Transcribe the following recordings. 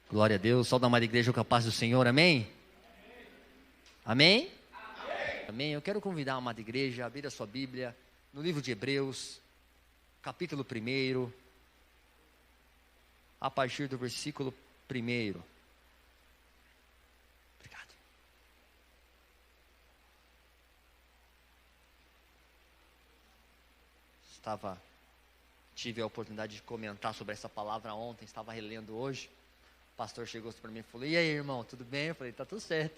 Glória a Deus. Só da amada igreja com a paz do Senhor. Amém? Amém? Amém. Eu quero convidar a amada igreja a abrir a sua Bíblia no livro de Hebreus, capítulo 1, a partir do versículo 1. Obrigado. Tive a oportunidade de comentar sobre essa palavra ontem, estava relendo hoje. O pastor chegou para mim e falou: e aí, irmão, tudo bem? Eu falei: tá tudo certo.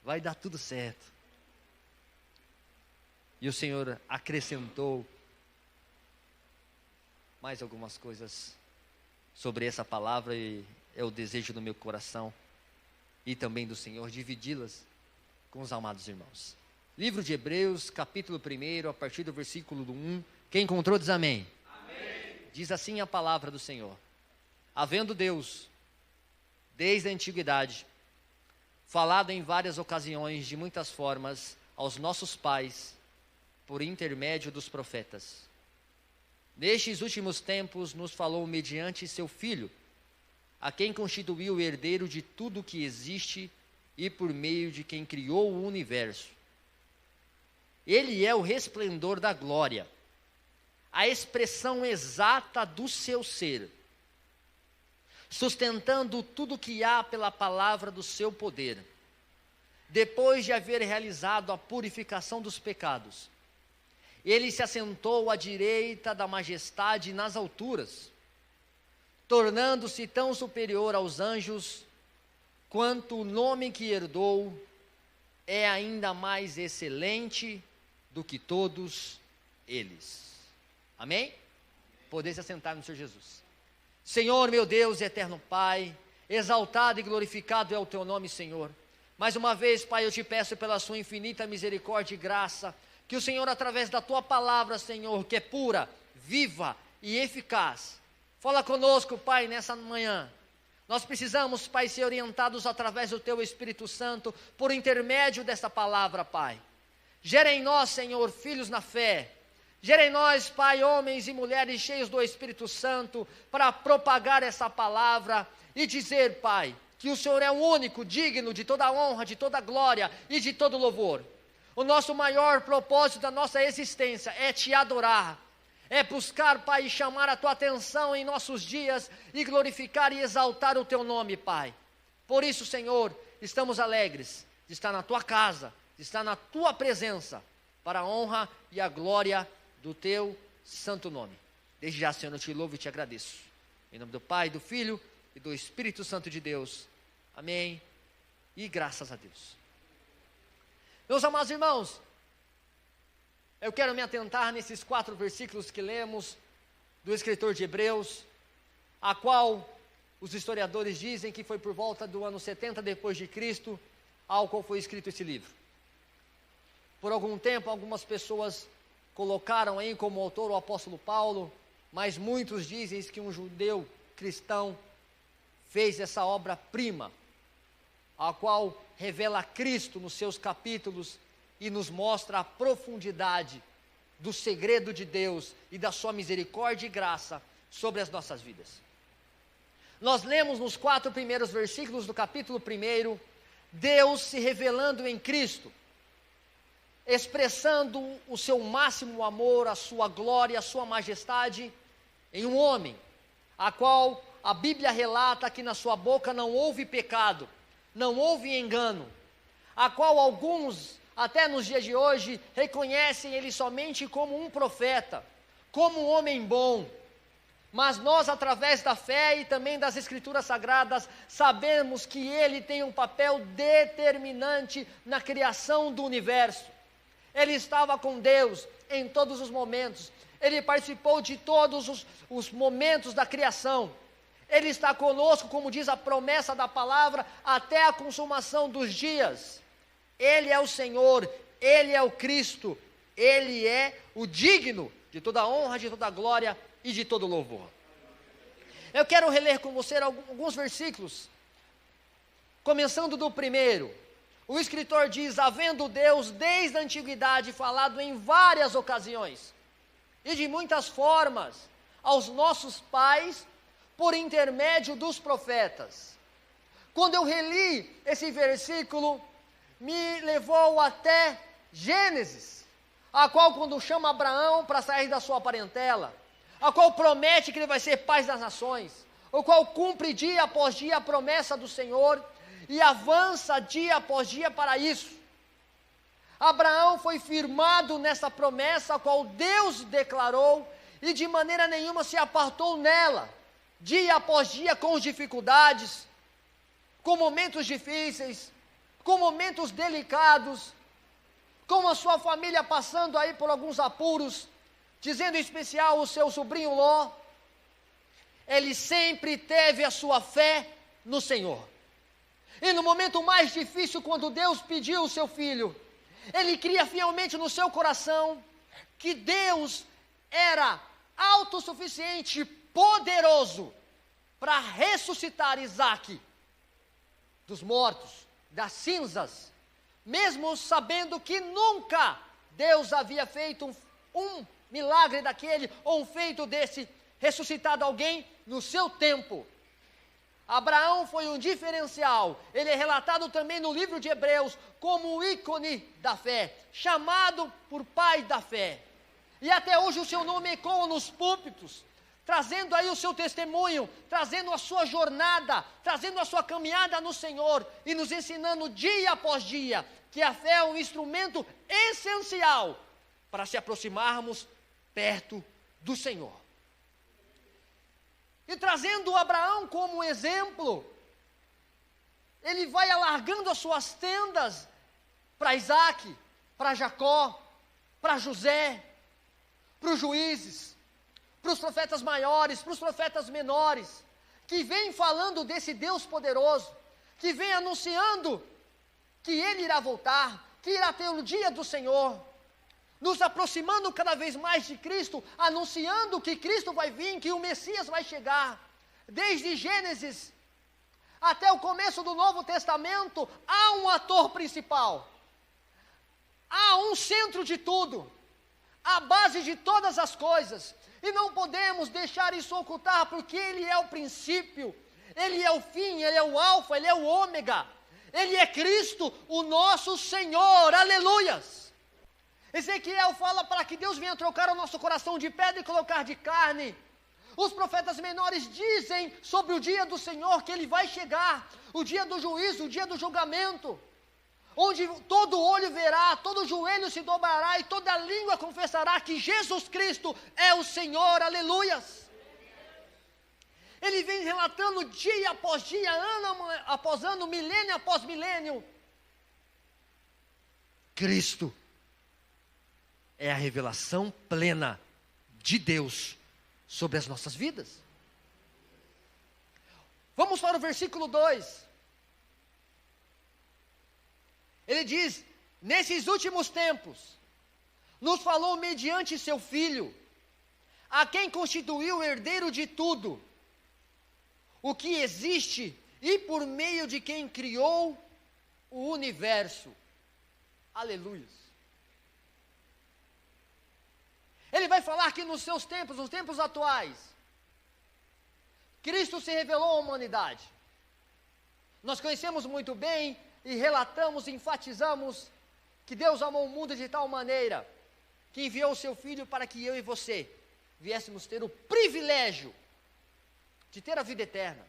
Vai dar tudo certo. E o Senhor acrescentou mais algumas coisas sobre essa palavra, e é o desejo do meu coração e também do Senhor dividi-las com os amados irmãos. Livro de Hebreus, capítulo 1, a partir do versículo 1. Quem encontrou diz amém. Amém. Diz assim a palavra do Senhor: havendo Deus, desde a antiguidade, falado em várias ocasiões, de muitas formas, aos nossos pais, por intermédio dos profetas, nestes últimos tempos nos falou mediante seu Filho, a quem constituiu o herdeiro de tudo que existe e por meio de quem criou o universo. Ele é o resplendor da glória, a expressão exata do seu ser, sustentando tudo que há pela palavra do seu poder. Depois de haver realizado a purificação dos pecados, ele se assentou à direita da majestade nas alturas, tornando-se tão superior aos anjos, quanto o nome que herdou é ainda mais excelente do que todos eles. Amém? Poder se assentar no Senhor Jesus. Senhor, meu Deus e eterno Pai, exaltado e glorificado é o teu nome, Senhor. Mais uma vez, Pai, eu te peço pela sua infinita misericórdia e graça, que o Senhor, através da tua palavra, Senhor, que é pura, viva e eficaz, fala conosco, Pai, nessa manhã. Nós precisamos, Pai, ser orientados através do teu Espírito Santo, por intermédio dessa palavra, Pai. Gera em nós, Senhor, filhos na fé. Gera em nós, Pai, homens e mulheres cheios do Espírito Santo, para propagar essa palavra e dizer, Pai, que o Senhor é o único digno de toda honra, de toda glória e de todo louvor. O nosso maior propósito da nossa existência é te adorar, é buscar, Pai, e chamar a tua atenção em nossos dias e glorificar e exaltar o teu nome, Pai. Por isso, Senhor, estamos alegres de estar na tua casa, de estar na tua presença, para a honra e a glória do teu santo nome. Desde já, Senhor, eu te louvo e te agradeço. Em nome do Pai, do Filho e do Espírito Santo de Deus. Amém. E graças a Deus. Meus amados irmãos, eu quero me atentar nesses 4 versículos que lemos do escritor de Hebreus, a qual os historiadores dizem que foi por volta do ano 70 depois de Cristo, ao qual foi escrito esse livro. Por algum tempo, algumas pessoas colocaram aí como autor o apóstolo Paulo, mas muitos dizem que um judeu cristão fez essa obra-prima, a qual revela Cristo nos seus capítulos e nos mostra a profundidade do segredo de Deus e da sua misericórdia e graça sobre as nossas vidas. Nós lemos nos 4 primeiros versículos do capítulo 1, Deus se revelando em Cristo, expressando o seu máximo amor, a sua glória, a sua majestade em um homem, a qual a Bíblia relata que na sua boca não houve pecado, não houve engano, a qual alguns, até nos dias de hoje, reconhecem ele somente como um profeta, como um homem bom. Mas nós, através da fé e também das Escrituras Sagradas, sabemos que ele tem um papel determinante na criação do universo. Ele estava com Deus em todos os momentos, ele participou de todos os momentos da criação. Ele está conosco, como diz a promessa da palavra, até a consumação dos dias. Ele é o Senhor, ele é o Cristo, ele é o digno de toda honra, de toda glória e de todo louvor. Eu quero reler com você alguns versículos, começando do 1. O escritor diz: havendo Deus desde a antiguidade falado em várias ocasiões e de muitas formas aos nossos pais por intermédio dos profetas. Quando eu reli esse versículo, me levou até Gênesis, a qual quando chama Abraão para sair da sua parentela, a qual promete que ele vai ser pai das nações, o qual cumpre dia após dia a promessa do Senhor, e avança dia após dia para isso. Abraão foi firmado nessa promessa, a qual Deus declarou, e de maneira nenhuma se apartou nela, dia após dia com dificuldades, com momentos difíceis, com momentos delicados, com a sua família passando aí por alguns apuros, dizendo em especial o seu sobrinho Ló, ele sempre teve a sua fé no Senhor. E no momento mais difícil, quando Deus pediu o seu filho, ele cria fielmente no seu coração que Deus era autossuficiente, poderoso, para ressuscitar Isaque dos mortos, das cinzas, mesmo sabendo que nunca Deus havia feito um milagre daquele, ou um feito desse, ressuscitado alguém no seu tempo. Abraão foi um diferencial. Ele é relatado também no livro de Hebreus como o ícone da fé, chamado por pai da fé. E até hoje o seu nome ecoa nos púlpitos, trazendo aí o seu testemunho, trazendo a sua jornada, trazendo a sua caminhada no Senhor, e nos ensinando dia após dia, que a fé é um instrumento essencial para se aproximarmos perto do Senhor. E trazendo Abraão como exemplo, ele vai alargando as suas tendas para Isaque, para Jacó, para José, para os juízes, para os profetas maiores, para os profetas menores, que vem falando desse Deus poderoso, que vem anunciando que Ele irá voltar, que irá ter o dia do Senhor, nos aproximando cada vez mais de Cristo, anunciando que Cristo vai vir, que o Messias vai chegar. Desde Gênesis até o começo do Novo Testamento, há um ator principal, há um centro de tudo, a base de todas as coisas, e não podemos deixar isso ocultar, porque Ele é o princípio, Ele é o fim, Ele é o alfa, Ele é o ômega, Ele é Cristo, o nosso Senhor, aleluias. Ezequiel fala para que Deus venha trocar o nosso coração de pedra e colocar de carne. Os profetas menores dizem sobre o dia do Senhor que Ele vai chegar, o dia do juízo, o dia do julgamento, onde todo olho verá, todo joelho se dobrará e toda língua confessará que Jesus Cristo é o Senhor, aleluias. Ele vem relatando dia após dia, ano após ano, milênio após milênio. Cristo é a revelação plena de Deus sobre as nossas vidas. Vamos para o versículo 2. Ele diz: nesses últimos tempos, nos falou mediante seu Filho, a quem constituiu o herdeiro de tudo, o que existe, e por meio de quem criou o universo. Aleluia. Ele vai falar que nos seus tempos, nos tempos atuais, Cristo se revelou à humanidade. Nós conhecemos muito bem e relatamos, enfatizamos que Deus amou o mundo de tal maneira que enviou o seu Filho para que eu e você viéssemos ter o privilégio de ter a vida eterna.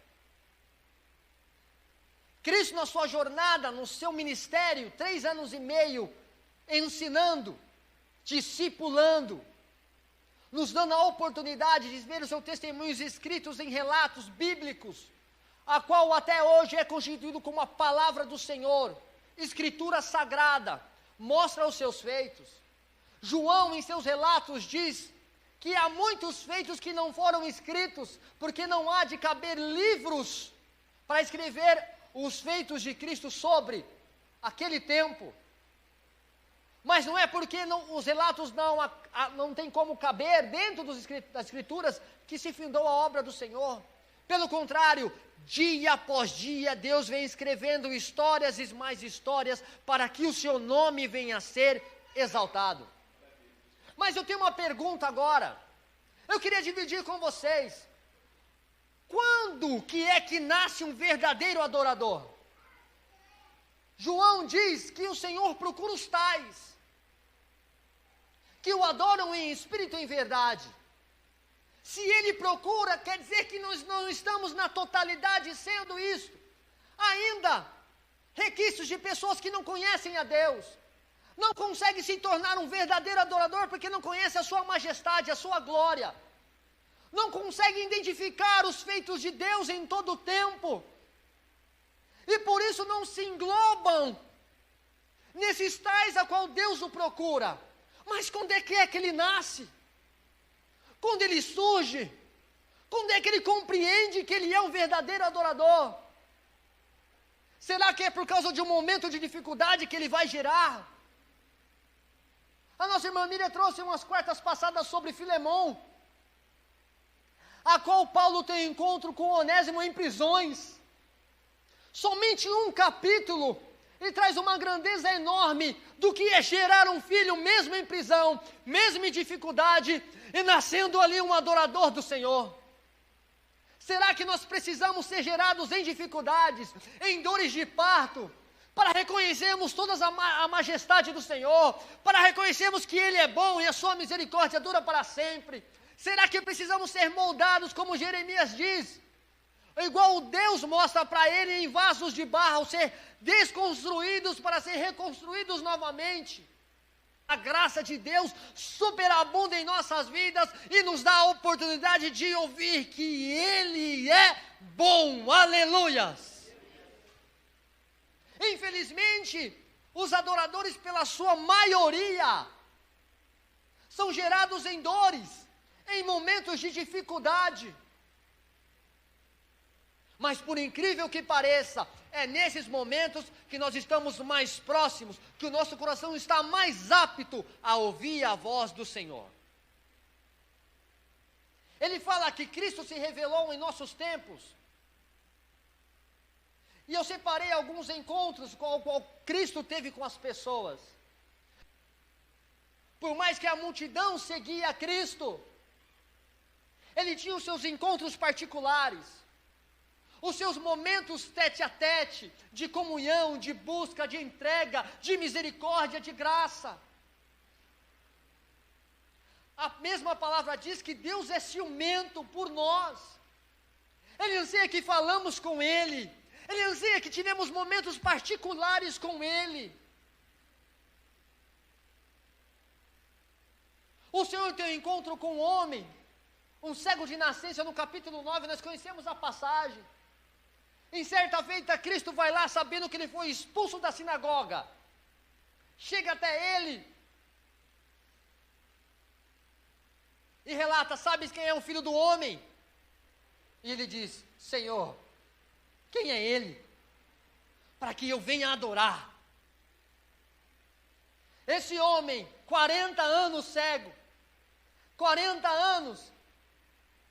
Cristo, na sua jornada, no seu ministério, 3 anos e meio, ensinando, discipulando, nos dando a oportunidade de ver os seus testemunhos escritos em relatos bíblicos, a qual até hoje é constituído como a palavra do Senhor, escritura sagrada, mostra os seus feitos. João, em seus relatos, diz que há muitos feitos que não foram escritos, porque não há de caber livros para escrever os feitos de Cristo sobre aquele tempo. Mas não é porque os relatos não têm como caber dentro das Escrituras que se findou a obra do Senhor. Pelo contrário, dia após dia, Deus vem escrevendo histórias e mais histórias para que o seu nome venha a ser exaltado. Mas eu tenho uma pergunta agora. Eu queria dividir com vocês. quando que é que nasce um verdadeiro adorador? João diz que o Senhor procura os tais, que o adoram em espírito e em verdade. Se Ele procura, quer dizer que nós não estamos na totalidade sendo isso. Ainda, requisitos de pessoas que não conhecem a Deus, não conseguem se tornar um verdadeiro adorador porque não conhecem a sua majestade, a sua glória. Não conseguem identificar os feitos de Deus em todo o tempo. E por isso não se englobam nesses tais a qual Deus o procura. Mas quando é que ele nasce? Quando ele surge? Quando é que ele compreende que ele é um verdadeiro adorador? Será que é por causa de um momento de dificuldade que ele vai gerar? A nossa irmã Miriam trouxe umas quartas passadas sobre Filemão, a qual Paulo tem encontro com Onésimo em prisões. Somente um capítulo, e traz uma grandeza enorme do que é gerar um filho mesmo em prisão, mesmo em dificuldade, e nascendo ali um adorador do Senhor. Será que nós precisamos ser gerados em dificuldades, em dores de parto, para reconhecermos toda a majestade do Senhor, para reconhecermos que Ele é bom e a sua misericórdia dura para sempre? Será que precisamos ser moldados, como Jeremias diz, igual Deus mostra para ele em vasos de barro, ser desconstruídos para ser reconstruídos novamente? A graça de Deus superabunda em nossas vidas e nos dá a oportunidade de ouvir que Ele é bom. Aleluias! Infelizmente, os adoradores, pela sua maioria, são gerados em dores, em momentos de dificuldade. Mas por incrível que pareça, é nesses momentos que nós estamos mais próximos, que o nosso coração está mais apto a ouvir a voz do Senhor. Ele fala que Cristo se revelou em nossos tempos. E eu separei alguns encontros com o qual Cristo teve com as pessoas. Por mais que a multidão seguia a Cristo, Ele tinha os seus encontros particulares, os seus momentos tete a tete, de comunhão, de busca, de entrega, de misericórdia, de graça. A mesma palavra diz que Deus é ciumento por nós. Ele anseia que falamos com Ele. Ele anseia que tivemos momentos particulares com Ele. O Senhor tem um encontro com um homem, um cego de nascença, no capítulo 9, nós conhecemos a passagem. Em certa feita, Cristo vai lá sabendo que ele foi expulso da sinagoga. Chega até ele e relata: sabes quem é o Filho do Homem? E ele diz: Senhor, quem é ele? Para que eu venha adorar. Esse homem, 40 anos cego, 40 anos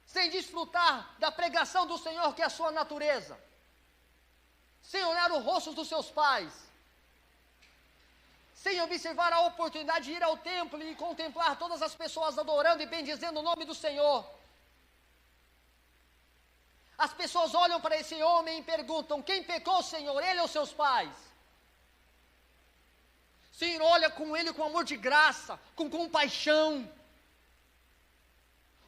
sem desfrutar da pregação do Senhor, que é a sua natureza, sem olhar o rosto dos seus pais, sem observar a oportunidade de ir ao templo e contemplar todas as pessoas adorando e bendizendo o nome do Senhor. As pessoas olham para esse homem e perguntam: quem pecou, Senhor, ele ou seus pais? O Senhor olha com ele com amor de graça, com compaixão.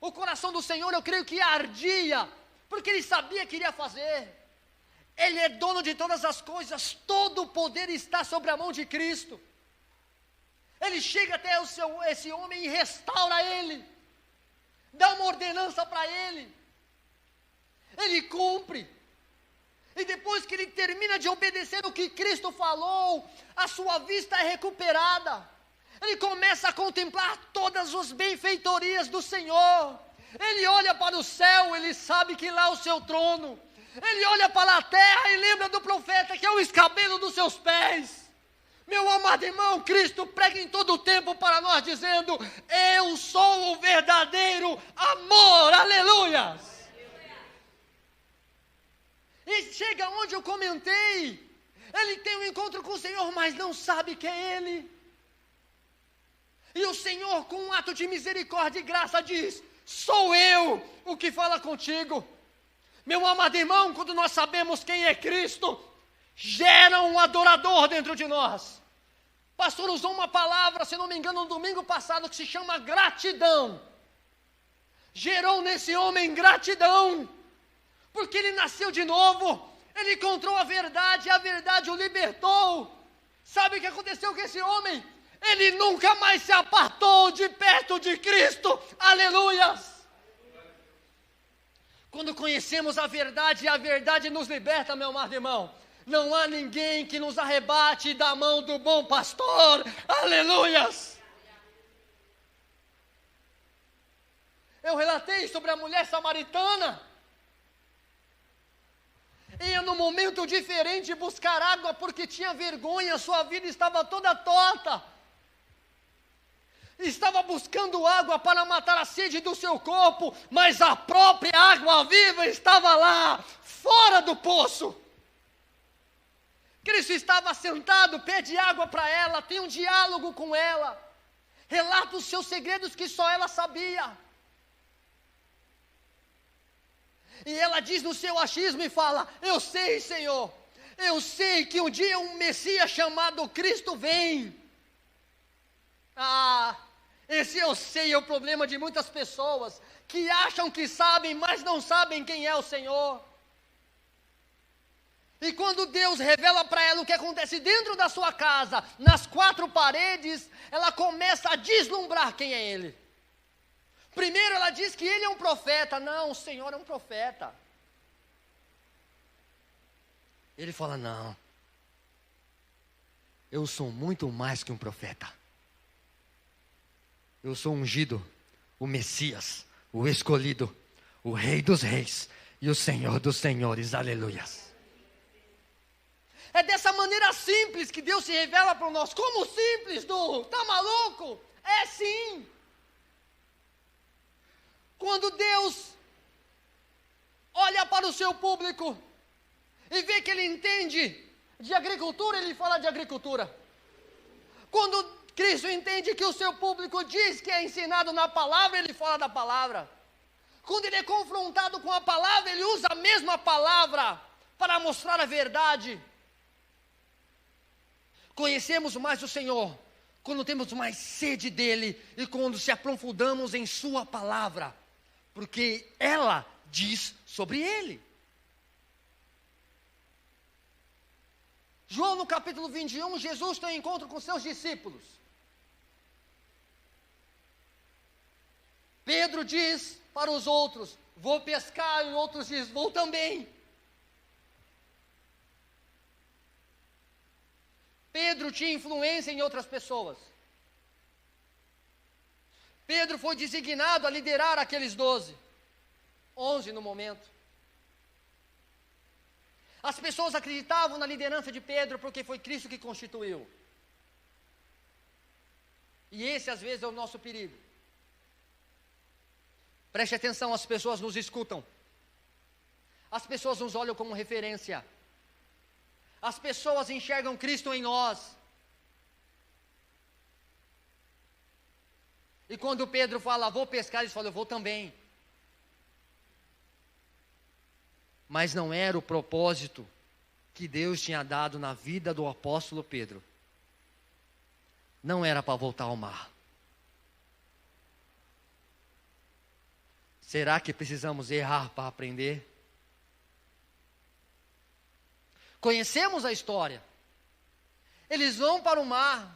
O coração do Senhor, eu creio que ardia, porque Ele sabia que iria fazer. Ele é dono de todas as coisas, todo o poder está sobre a mão de Cristo. Ele chega até esse homem e restaura ele, dá uma ordenança para ele. Ele cumpre. E depois que ele termina de obedecer o que Cristo falou, a sua vista é recuperada. Ele começa a contemplar todas as benfeitorias do Senhor. Ele olha para o céu, ele sabe que lá é o seu trono. Ele olha para a terra e lembra do profeta, que é o escabelo dos seus pés. Meu amado irmão, Cristo prega em todo o tempo para nós, dizendo: eu sou o verdadeiro amor. Aleluias! E chega onde eu comentei, ele tem um encontro com o Senhor, mas não sabe que é Ele. E o Senhor, com um ato de misericórdia e graça, diz: sou eu o que fala contigo. Meu amado irmão, quando nós sabemos quem é Cristo, gera um adorador dentro de nós. O pastor usou uma palavra, se não me engano, no domingo passado, que se chama gratidão. Gerou nesse homem gratidão, porque ele nasceu de novo, ele encontrou a verdade, e a verdade o libertou. Sabe o que aconteceu com esse homem? Ele nunca mais se apartou de perto de Cristo. Aleluias! Quando conhecemos a verdade, e a verdade nos liberta, meu amado irmão, não há ninguém que nos arrebate da mão do bom pastor. Aleluias! Eu relatei sobre a mulher samaritana. Ia num momento diferente buscar água porque tinha vergonha, sua vida estava toda torta. Estava buscando água para matar a sede do seu corpo, mas a própria água viva estava lá, fora do poço. Cristo estava sentado, pede água para ela, tem um diálogo com ela, relata os seus segredos que só ela sabia. E ela diz no seu achismo e fala: eu sei, Senhor, eu sei que um dia um Messias chamado Cristo vem. Esse eu sei é o problema de muitas pessoas, que acham que sabem, mas não sabem quem é o Senhor. E quando Deus revela para ela o que acontece dentro da sua casa, nas quatro paredes, ela começa a deslumbrar quem é Ele. Primeiro ela diz que Ele é um profeta. Não, o Senhor é um profeta. Ele fala: não, eu sou muito mais que um profeta. Eu sou ungido, o Messias, o escolhido, o Rei dos reis e o Senhor dos senhores. Aleluias. É dessa maneira simples que Deus se revela para nós. Como simples, Du? Tá maluco? É sim. Quando Deus olha para o seu público e vê que ele entende de agricultura, ele fala de agricultura. Quando Cristo entende que o seu público diz que é ensinado na palavra, ele fala da palavra. Quando ele é confrontado com a palavra, ele usa a mesma palavra para mostrar a verdade. Conhecemos mais o Senhor quando temos mais sede dele e quando se aprofundamos em sua palavra, porque ela diz sobre ele. João no capítulo 21, Jesus tem um encontro com seus discípulos. Pedro diz para os outros: vou pescar, e outros dizem: vou também. Pedro tinha influência em outras pessoas. Pedro foi designado a liderar aqueles 12, 11 no momento. As pessoas acreditavam na liderança de Pedro porque foi Cristo que constituiu. E esse às vezes é o nosso perigo. Preste atenção, as pessoas nos escutam. As pessoas nos olham como referência. As pessoas enxergam Cristo em nós. E quando Pedro fala: vou pescar, eles falam: eu vou também. Mas não era o propósito que Deus tinha dado na vida do apóstolo Pedro. Não era para voltar ao mar. Será que precisamos errar para aprender? Conhecemos a história. Eles vão para o mar.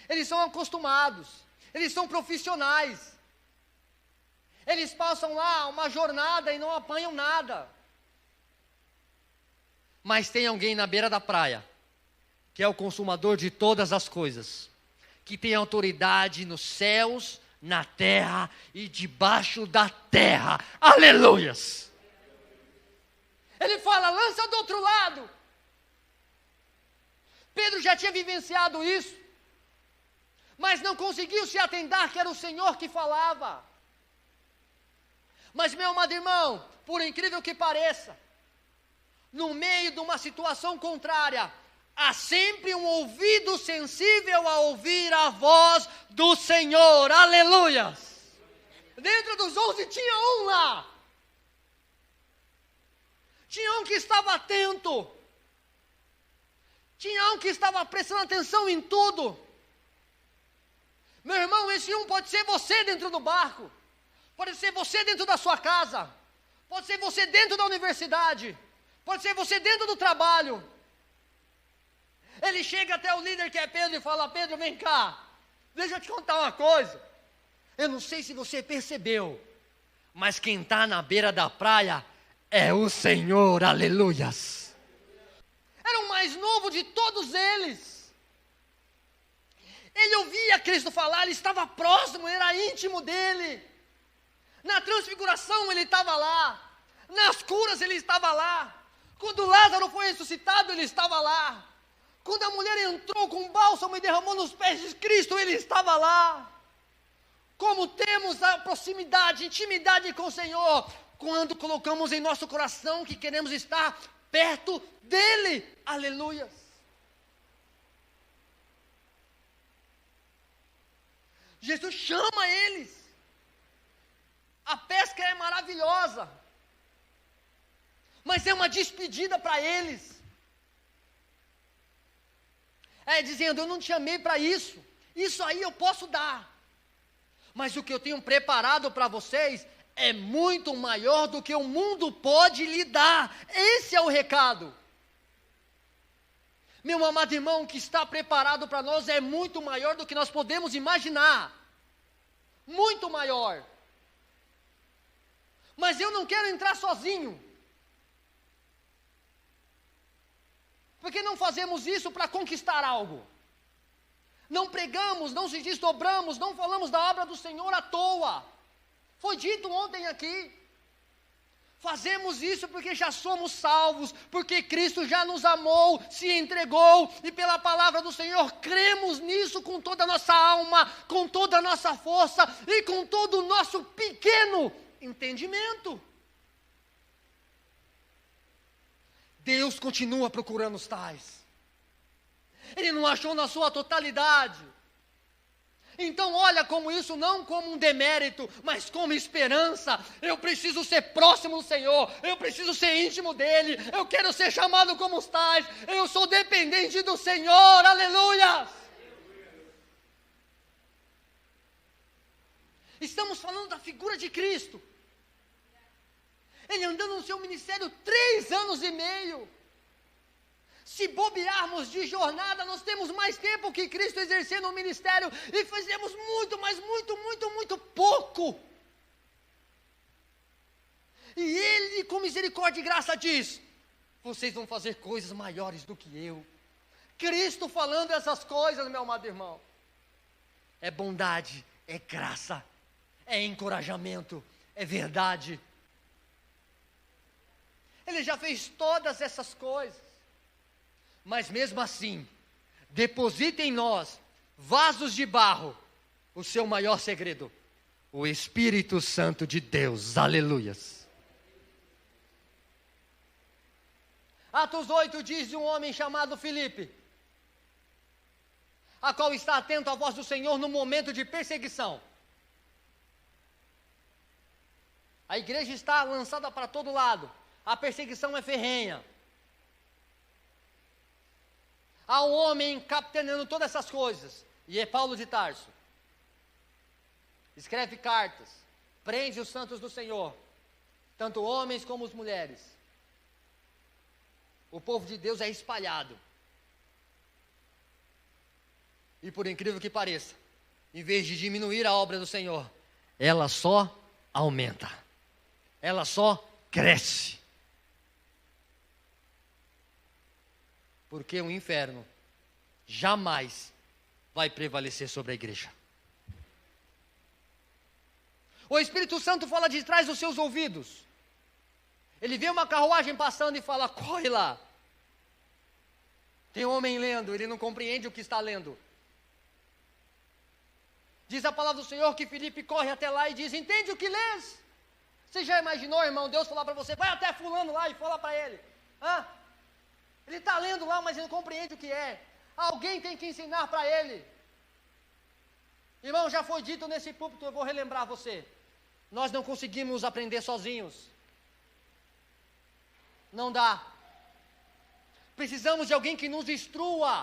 Eles são acostumados. Eles são profissionais. Eles passam lá uma jornada e não apanham nada. Mas tem alguém na beira da praia, que é o consumador de todas as coisas, que tem autoridade nos céus, na terra e debaixo da terra. Aleluias! Ele fala: lança do outro lado. Pedro já tinha vivenciado isso, mas não conseguiu se atentar que era o Senhor que falava. Mas, meu amado irmão, por incrível que pareça, no meio de uma situação contrária, há sempre um ouvido sensível a ouvir a voz do Senhor. Aleluias! Dentro dos 11 tinha um lá. tinha um que estava atento, tinha um que estava prestando atenção em tudo. Meu irmão, esse um pode ser você dentro do barco, pode ser você dentro da sua casa, pode ser você dentro da universidade, pode ser você dentro do trabalho. Ele chega até o líder que é Pedro e fala: Pedro, vem cá, deixa eu te contar uma coisa. Eu não sei se você percebeu, mas quem está na beira da praia é o Senhor, aleluias. Era o mais novo de todos eles. Ele ouvia Cristo falar, ele estava próximo, era íntimo dele. Na transfiguração ele estava lá, nas curas ele estava lá, quando Lázaro foi ressuscitado ele estava lá, quando a mulher entrou com bálsamo e derramou nos pés de Cristo ele estava lá. Como temos a proximidade, intimidade com o Senhor, quando colocamos em nosso coração que queremos estar perto dele, aleluia. Jesus chama eles. A pesca é maravilhosa, mas é uma despedida para eles. É dizendo: eu não te chamei para isso, isso aí eu posso dar, mas o que eu tenho preparado para vocês é muito maior do que o mundo pode lhe dar. Esse é o recado. Meu amado irmão, o que está preparado para nós é muito maior do que nós podemos imaginar. Muito maior. Mas eu não quero entrar sozinho. Porque não fazemos isso para conquistar algo. Não pregamos, não se desdobramos, não falamos da obra do Senhor à toa. Foi dito ontem aqui. Fazemos isso porque já somos salvos, porque Cristo já nos amou, se entregou, e pela palavra do Senhor cremos nisso com toda a nossa alma, com toda a nossa força e com todo o nosso pequeno entendimento. Deus continua procurando os tais. Ele não achou na sua totalidade. Então olha como isso não como um demérito, mas como esperança. Eu preciso ser próximo do Senhor, eu preciso ser íntimo dEle, eu quero ser chamado como os tais, eu sou dependente do Senhor, aleluia. Estamos falando da figura de Cristo. Ele andando no seu ministério 3 anos e meio. Se bobearmos de jornada, nós temos mais tempo que Cristo exercendo o ministério e fazemos muito, mas muito pouco. E Ele, com misericórdia e graça, diz: vocês vão fazer coisas maiores do que eu. Cristo falando essas coisas, meu amado irmão, é bondade, é graça, é encorajamento, é verdade. Ele já fez todas essas coisas. Mas mesmo assim, deposita em nós, vasos de barro, o seu maior segredo, o Espírito Santo de Deus, aleluias. Atos 8 diz de um homem chamado Filipe, a qual está atento à voz do Senhor no momento de perseguição. A igreja está lançada para todo lado, a perseguição é ferrenha. Há um homem capitaneando todas essas coisas, e é Paulo de Tarso. Escreve cartas, prende os santos do Senhor, tanto homens como as mulheres. O povo de Deus é espalhado. E por incrível que pareça, em vez de diminuir a obra do Senhor, ela só aumenta, ela só cresce. Porque o inferno jamais vai prevalecer sobre a igreja. O Espírito Santo fala de trás dos seus ouvidos. Ele vê uma carruagem passando e fala: corre lá. Tem um homem lendo, ele não compreende o que está lendo. Diz a palavra do Senhor que Filipe corre até lá e diz: entende o que lês? Você já imaginou, irmão, Deus falar para você: vai até fulano lá e fala para ele. Ele está lendo lá, mas ele não compreende o que é. Alguém tem que ensinar para ele. Irmão, já foi dito nesse púlpito, eu vou relembrar você. Nós não conseguimos aprender sozinhos. Não dá. Precisamos de alguém que nos instrua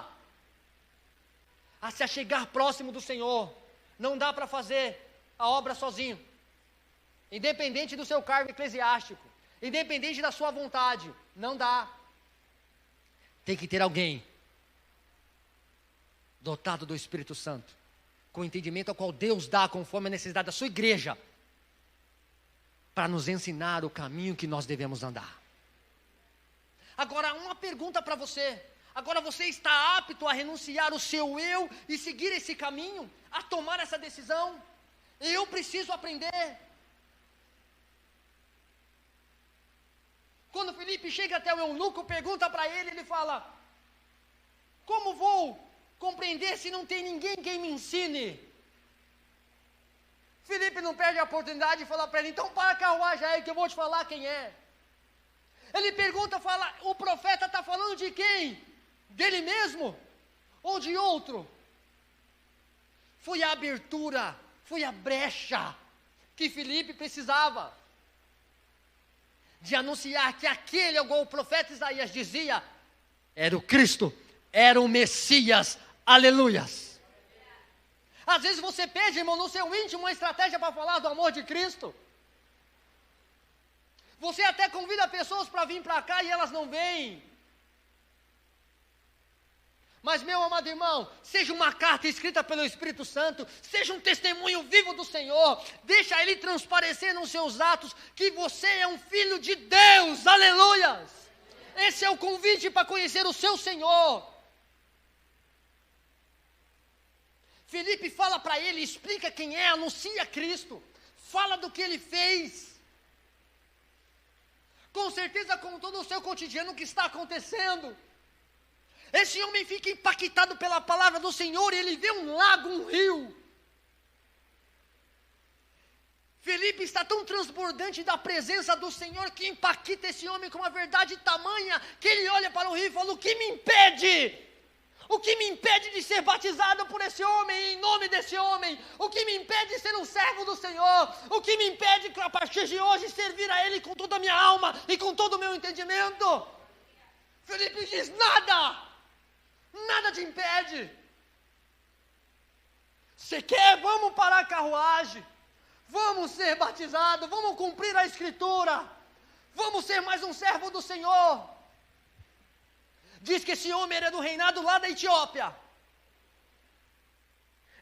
a se achegar próximo do Senhor. Não dá para fazer a obra sozinho. Independente do seu cargo eclesiástico, independente da sua vontade, não dá. Tem que ter alguém dotado do Espírito Santo, com o entendimento ao qual Deus dá conforme a necessidade da sua igreja, para nos ensinar o caminho que nós devemos andar. Agora, uma pergunta para você. Agora você está apto a renunciar o seu eu e seguir esse caminho, a tomar essa decisão? Eu preciso aprender. Quando Felipe chega até o eunuco, pergunta para ele, ele fala: como vou compreender se não tem ninguém quem me ensine? Felipe não perde a oportunidade de falar para ele: então para a carruagem aí que eu vou te falar quem é. Ele pergunta, fala: o profeta está falando de quem? Dele mesmo? Ou de outro? Foi a abertura, foi a brecha que Felipe precisava de anunciar que aquele, igual o profeta Isaías dizia, era o Cristo, era o Messias, aleluias. Às vezes você pede, irmão, no seu íntimo uma estratégia para falar do amor de Cristo. Você até convida pessoas para vir para cá e elas não vêm. Mas, meu amado irmão, seja uma carta escrita pelo Espírito Santo, seja um testemunho vivo do Senhor, deixa Ele transparecer nos seus atos que você é um filho de Deus, aleluias. Esse é o convite para conhecer o seu Senhor. Felipe fala para ele, explica quem é, anuncia Cristo, fala do que Ele fez. Com certeza, com todo o seu cotidiano, o que está acontecendo. Esse homem fica impactado pela palavra do Senhor e ele vê um lago, um rio. Felipe está tão transbordante da presença do Senhor que impacta esse homem com uma verdade tamanha que ele olha para o rio e fala: o que me impede? O que me impede de ser batizado por esse homem, em nome desse homem? O que me impede de ser um servo do Senhor? O que me impede a partir de hoje servir a Ele com toda a minha alma e com todo o meu entendimento? Felipe diz: nada! Nada te impede. Você quer? Vamos parar a carruagem. Vamos ser batizados. Vamos cumprir a Escritura. Vamos ser mais um servo do Senhor. Diz que esse homem era do reinado lá da Etiópia.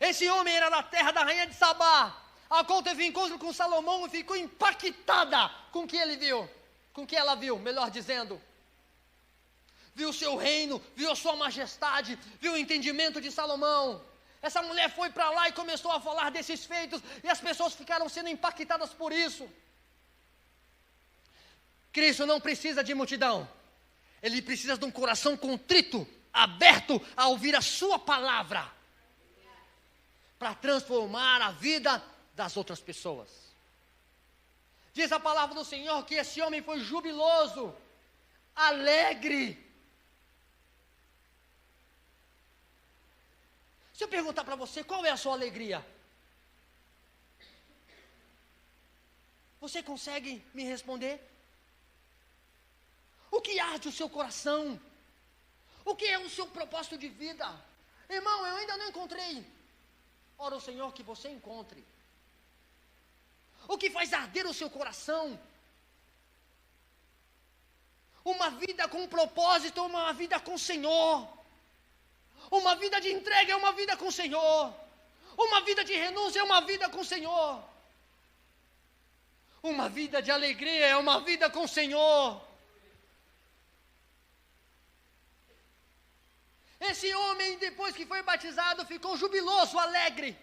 Esse homem era da terra da rainha de Sabá, a qual teve encontro com Salomão e ficou impactada com o que ele viu. Com o que ela viu, melhor dizendo. Viu o seu reino, viu a sua majestade, viu o entendimento de Salomão. Essa mulher foi para lá e começou a falar desses feitos, e as pessoas ficaram sendo impactadas por isso. Cristo não precisa de multidão, Ele precisa de um coração contrito, aberto a ouvir a sua palavra, para transformar a vida das outras pessoas. Diz a palavra do Senhor que esse homem foi jubiloso, alegre. Se eu perguntar para você, qual é a sua alegria? Você consegue me responder? O que arde o seu coração? O que é o seu propósito de vida? Irmão, eu ainda não encontrei. Ora, o Senhor que você encontre. O que faz arder o seu coração? Uma vida com propósito, uma vida com o Senhor. Uma vida de entrega é uma vida com o Senhor. Uma vida de renúncia é uma vida com o Senhor. Uma vida de alegria é uma vida com o Senhor. Esse homem, depois que foi batizado, ficou jubiloso, alegre.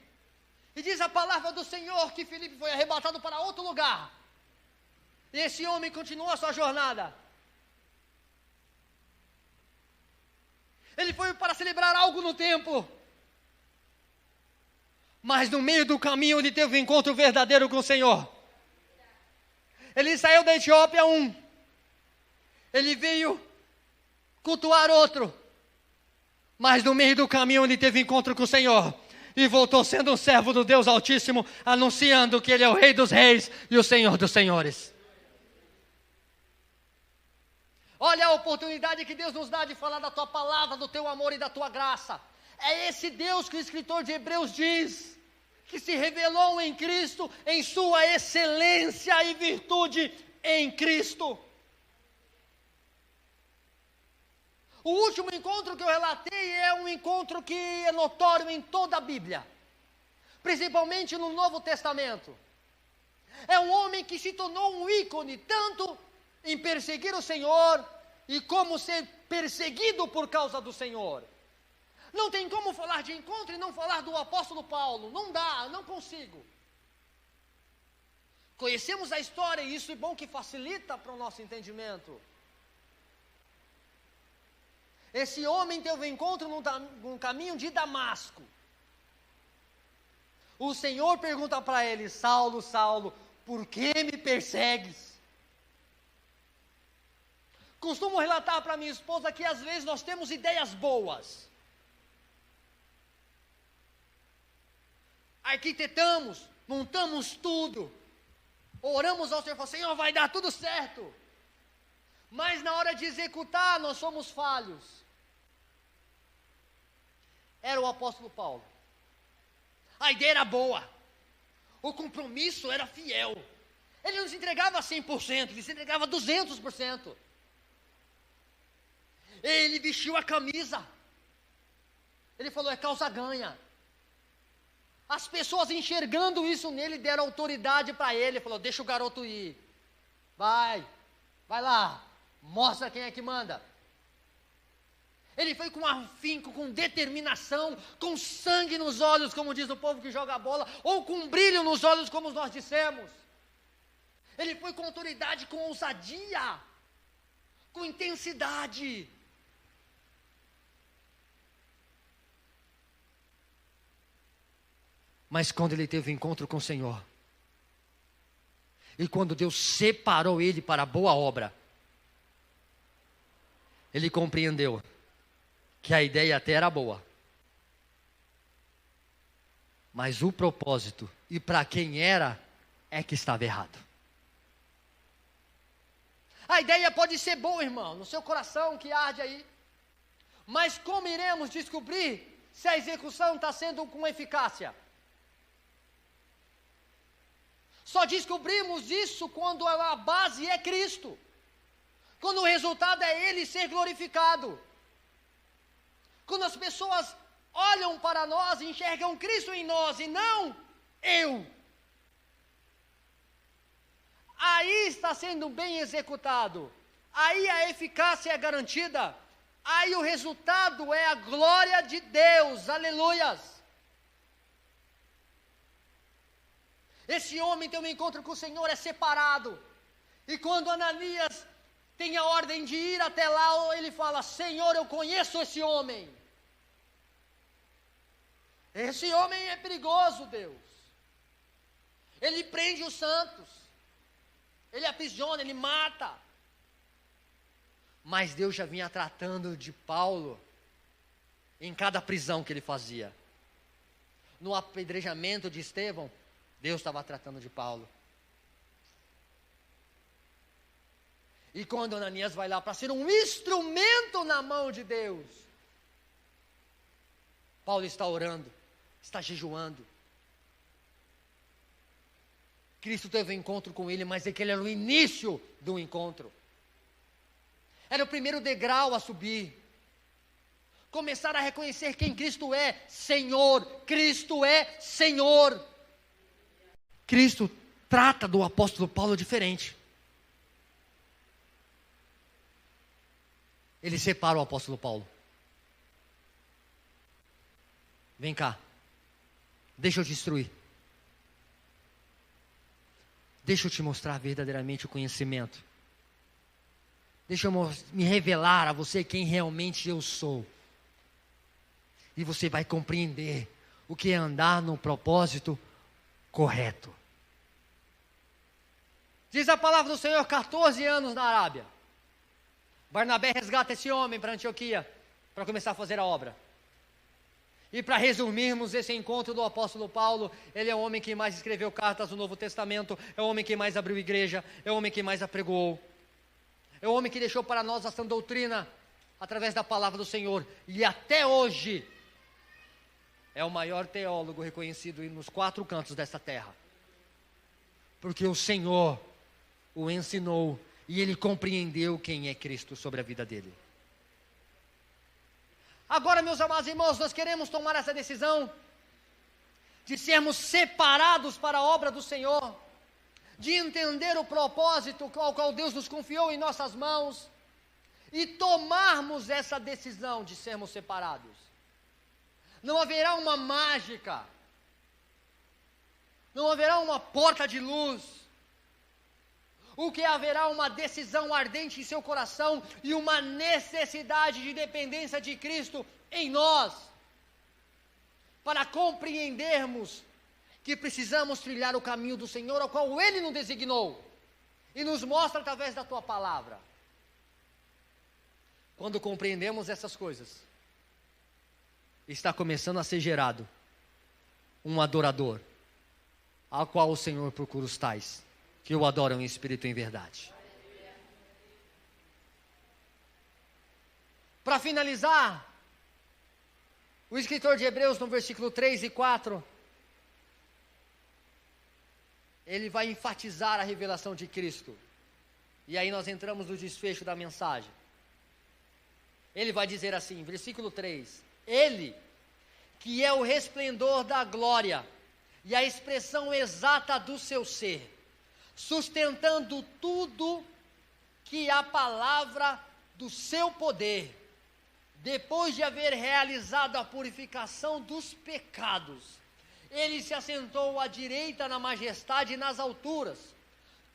E diz a palavra do Senhor que Felipe foi arrebatado para outro lugar. E esse homem continuou a sua jornada. Ele foi para celebrar algo no templo. Mas no meio do caminho ele teve um encontro verdadeiro com o Senhor. Ele saiu da Etiópia ele veio cultuar outro. Mas no meio do caminho ele teve encontro com o Senhor. E voltou sendo um servo do Deus Altíssimo, anunciando que Ele é o Rei dos Reis e o Senhor dos Senhores. Olha a oportunidade que Deus nos dá de falar da tua palavra, do teu amor e da tua graça. É esse Deus que o escritor de Hebreus diz, que se revelou em Cristo, em sua excelência e virtude em Cristo. O último encontro que eu relatei é um encontro que é notório em toda a Bíblia, principalmente no Novo Testamento. É um homem que se tornou um ícone, tanto em perseguir o Senhor, e como ser perseguido por causa do Senhor. Não tem como falar de encontro e não falar do apóstolo Paulo, não dá, não consigo. Conhecemos a história e isso é bom que facilita para o nosso entendimento. Esse homem teve um encontro num caminho de Damasco. O Senhor pergunta para ele: Saulo, Saulo, por que me persegues? Costumo relatar para minha esposa que às vezes nós temos ideias boas. Arquitetamos, montamos tudo. Oramos ao Senhor e falamos: Senhor, vai dar tudo certo. Mas na hora de executar, nós somos falhos. Era o apóstolo Paulo. A ideia era boa. O compromisso era fiel. Ele não se entregava 100%, ele se entregava 200%. Ele vestiu a camisa. Ele falou: é causa ganha. As pessoas enxergando isso nele deram autoridade para ele. Ele falou: deixa o garoto ir. Vai lá, mostra quem é que manda. Ele foi com afinco, com determinação, com sangue nos olhos, como diz o povo que joga bola, ou com brilho nos olhos, como nós dissemos. Ele foi com autoridade, com ousadia, com intensidade. Mas quando ele teve encontro com o Senhor, e quando Deus separou ele para a boa obra, ele compreendeu que a ideia até era boa, mas o propósito e para quem era é que estava errado. A ideia pode ser boa, irmão, no seu coração que arde aí, mas como iremos descobrir se a execução está sendo com eficácia? Só descobrimos isso quando a base é Cristo, quando o resultado é Ele ser glorificado. Quando as pessoas olham para nós e enxergam Cristo em nós e não eu, aí está sendo bem executado, aí a eficácia é garantida, aí o resultado é a glória de Deus, aleluias. Esse homem tem um encontro com o Senhor, é separado, e quando Ananias tem a ordem de ir até lá, ele fala: Senhor, eu conheço esse homem. Esse homem é perigoso, Deus. Ele prende os santos, ele aprisiona, ele mata. Mas Deus já vinha tratando de Paulo em cada prisão que ele fazia. No apedrejamento de Estevão, Deus estava tratando de Paulo. E quando Ananias vai lá para ser um instrumento na mão de Deus, Paulo está orando, está jejuando. Cristo teve um encontro com ele, mas aquele era o início do encontro. Era o primeiro degrau a subir. Começar a reconhecer quem Cristo é, Senhor. Cristo é Senhor. Cristo trata do apóstolo Paulo diferente. Ele separa o apóstolo Paulo. Vem cá. Deixa eu te instruir. Deixa eu te mostrar verdadeiramente o conhecimento. Deixa eu me revelar a você quem realmente eu sou. E você vai compreender o que é andar no propósito correto. Diz a palavra do Senhor, 14 anos na Arábia. Barnabé resgata esse homem para Antioquia, para começar a fazer a obra. E para resumirmos esse encontro do apóstolo Paulo, ele é o homem que mais escreveu cartas do Novo Testamento, é o homem que mais abriu igreja, é o homem que mais apregoou. É o homem que deixou para nós a sã doutrina através da palavra do Senhor. E até hoje é o maior teólogo reconhecido nos 4 cantos desta terra. Porque o Senhor o ensinou e ele compreendeu quem é Cristo sobre a vida dele. Agora, meus amados irmãos, nós queremos tomar essa decisão de sermos separados para a obra do Senhor, de entender o propósito ao qual Deus nos confiou em nossas mãos e tomarmos essa decisão de sermos separados. Não haverá uma mágica, não haverá uma porta de luz. O que haverá uma decisão ardente em seu coração e uma necessidade de dependência de Cristo em nós, para compreendermos que precisamos trilhar o caminho do Senhor, ao qual Ele nos designou, e nos mostra através da Tua palavra. Quando compreendemos essas coisas, está começando a ser gerado um adorador, ao qual o Senhor procura os tais, que o adoram em espírito e em verdade. Para finalizar, o escritor de Hebreus, no versículo 3 e 4, ele vai enfatizar a revelação de Cristo. E aí nós entramos no desfecho da mensagem. Ele vai dizer assim, versículo 3: Ele, que é o resplendor da glória e a expressão exata do seu ser, sustentando tudo que a palavra do seu poder, depois de haver realizado a purificação dos pecados, ele se assentou à direita na majestade e nas alturas,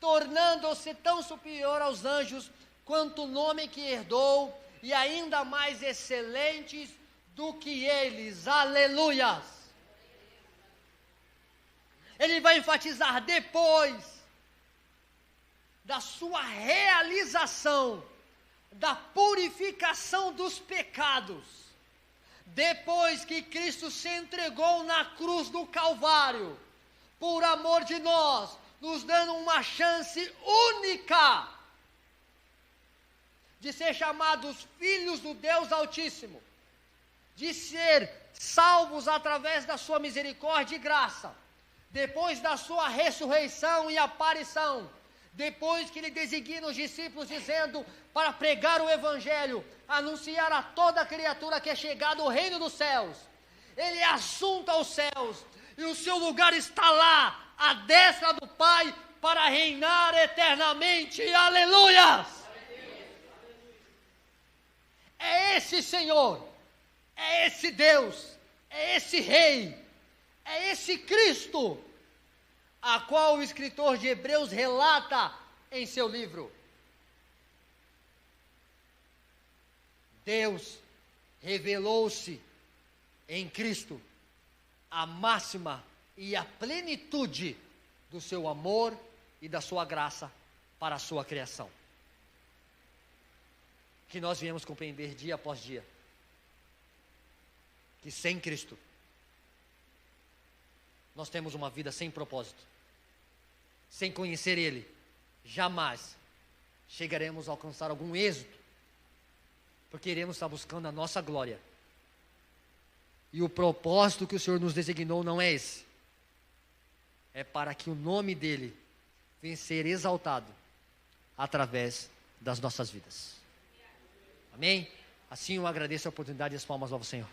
tornando-se tão superior aos anjos quanto o nome que herdou, e ainda mais excelentes do que eles. Aleluias! Ele vai enfatizar depois da sua realização, da purificação dos pecados, depois que Cristo se entregou na cruz do Calvário, por amor de nós, nos dando uma chance única de ser chamados filhos do Deus Altíssimo, de ser salvos através da sua misericórdia e graça, depois da sua ressurreição e aparição, depois que ele designa os discípulos dizendo para pregar o evangelho, anunciar a toda criatura que é chegado o reino dos céus, ele é assunto aos céus, e o seu lugar está lá, à destra do Pai, para reinar eternamente. Aleluias! É esse Senhor, é esse Deus, é esse Rei, é esse Cristo, a qual o escritor de Hebreus relata em seu livro. Deus revelou-se em Cristo a máxima e a plenitude do seu amor e da sua graça para a sua criação, que nós viemos compreender dia após dia, que sem Cristo nós temos uma vida sem propósito. Sem conhecer Ele, jamais chegaremos a alcançar algum êxito, porque iremos estar buscando a nossa glória. E o propósito que o Senhor nos designou não é esse. É para que o nome dEle venha ser exaltado através das nossas vidas. Amém? Assim eu agradeço a oportunidade e as palmas ao Senhor.